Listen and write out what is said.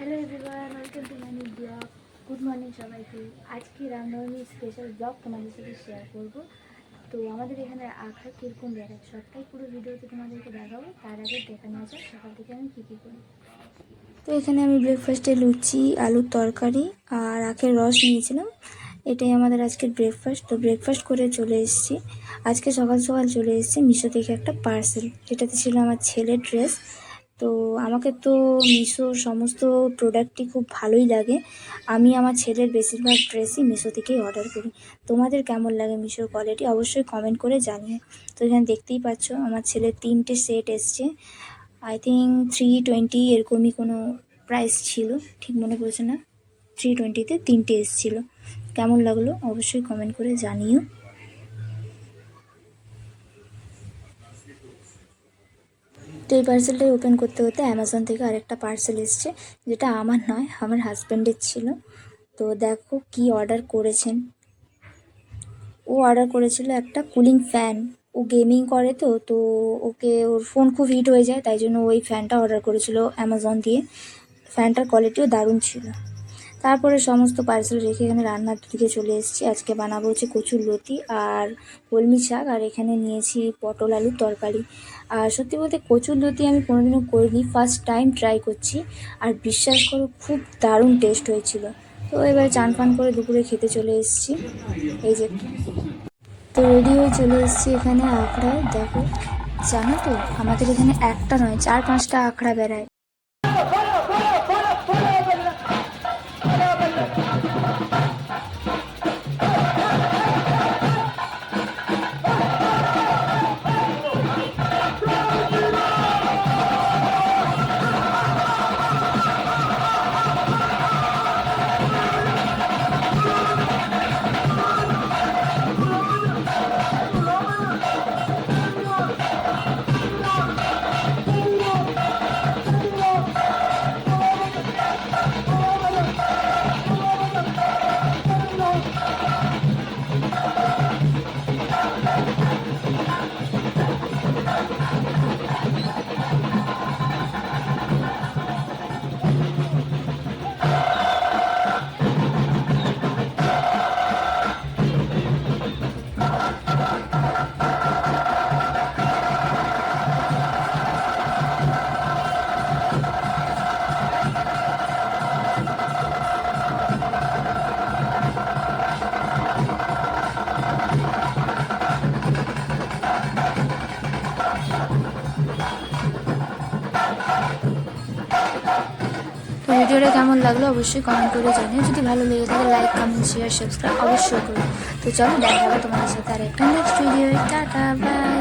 Hello everyone, welcome to my new blog. Good morning সবাইকে। আজকে Ramnavami special blog তোমাদের সাথে শেয়ার করব। তো আমাদের এখানে আখড়া কীরকম দেখায় সবটাই পুরো ভিডিওতে তোমাদেরকে দেখাবো। তার আগে দেখে নেওয়া যাক সকাল থেকে আমি কী কী করি। তো এখানে আমি ব্রেকফাস্টে লুচি, আলুর তরকারি আর আখের রস নিয়েছিলাম। এটাই আমাদের আজকের ব্রেকফাস্ট। তো ব্রেকফাস্ট করে চলে এসেছি। আজকে সকাল সকাল চলে এসেছি মিশো থেকে একটা পার্সেল, যেটাতে ছিল আমার ছেলের ড্রেস। তো আমাকে তো মিশোর সমস্ত প্রোডাক্টই খুব ভালোই লাগে। আমি আমার ছেলের বেশিরভাগ ড্রেসই মিশো থেকেই অর্ডার করি। তোমাদের কেমন লাগে মিশোর কোয়ালিটি অবশ্যই কমেন্ট করে জানিও। তো এখানে দেখতেই পাচ্ছ আমার ছেলের 3টে সেট এসছে। আই থিঙ্ক 320 এরকমই কোনো প্রাইস ছিল, ঠিক মনে পড়ছে না। 320-তে 3টে এসেছিলো। কেমন লাগলো অবশ্যই কমেন্ট করে জানিও। তো এই পার্সেলটাই ওপেন করতে করতে অ্যামাজন থেকে আরেকটা পার্সেল এসছে, যেটা আমার নয়, আমার হাজব্যান্ডের ছিল। তো দেখো কি অর্ডার করেছেন। ও অর্ডার করেছিল একটা কুলিং ফ্যান। ও গেমিং করে, তো তো ওকে ওর ফোন খুব হিট হয়ে যায়, তাই জন্য ওই ফ্যানটা অর্ডার করেছিল অ্যামাজন দিয়ে। ফ্যানটার কোয়ালিটিও দারুণ ছিল। তারপরে সমস্ত পার্সেল রেখে এখানে রান্নার দিকে চলে এসেছি। আজকে বানাবো হচ্ছে কচুর লতি আর কলমি শাক, আর এখানে নিয়েছি পটল আলুর তরকারি। আর সত্যি বলতে কচুর লতি আমি কোনোদিনও করিনি, ফার্স্ট টাইম ট্রাই করছি। আর বিশ্বাস করো খুব দারুণ টেস্ট হয়েছিল। তো এবার চান ফান করে দুপুরে খেতে চলে এসেছি। এই যে তো রেডি হয়ে চলে এসেছি এখানে আখড়ায়। দেখো, জানো তো আমাদের এখানে একটা নয় 4-5টা আখড়া বেড়ায়। তো ভিডিওটা কেমন লাগলো অবশ্যই কমেন্ট করে জানিও। যদি ভালো লেগে থাকে লাইক, কমেন্ট, শেয়ার, সাবস্ক্রাইব অবশ্যই করো। তো চলো দেখা হবে তোমাদের সাথে আর একটা নেক্সট ভিডিও। Tata, by.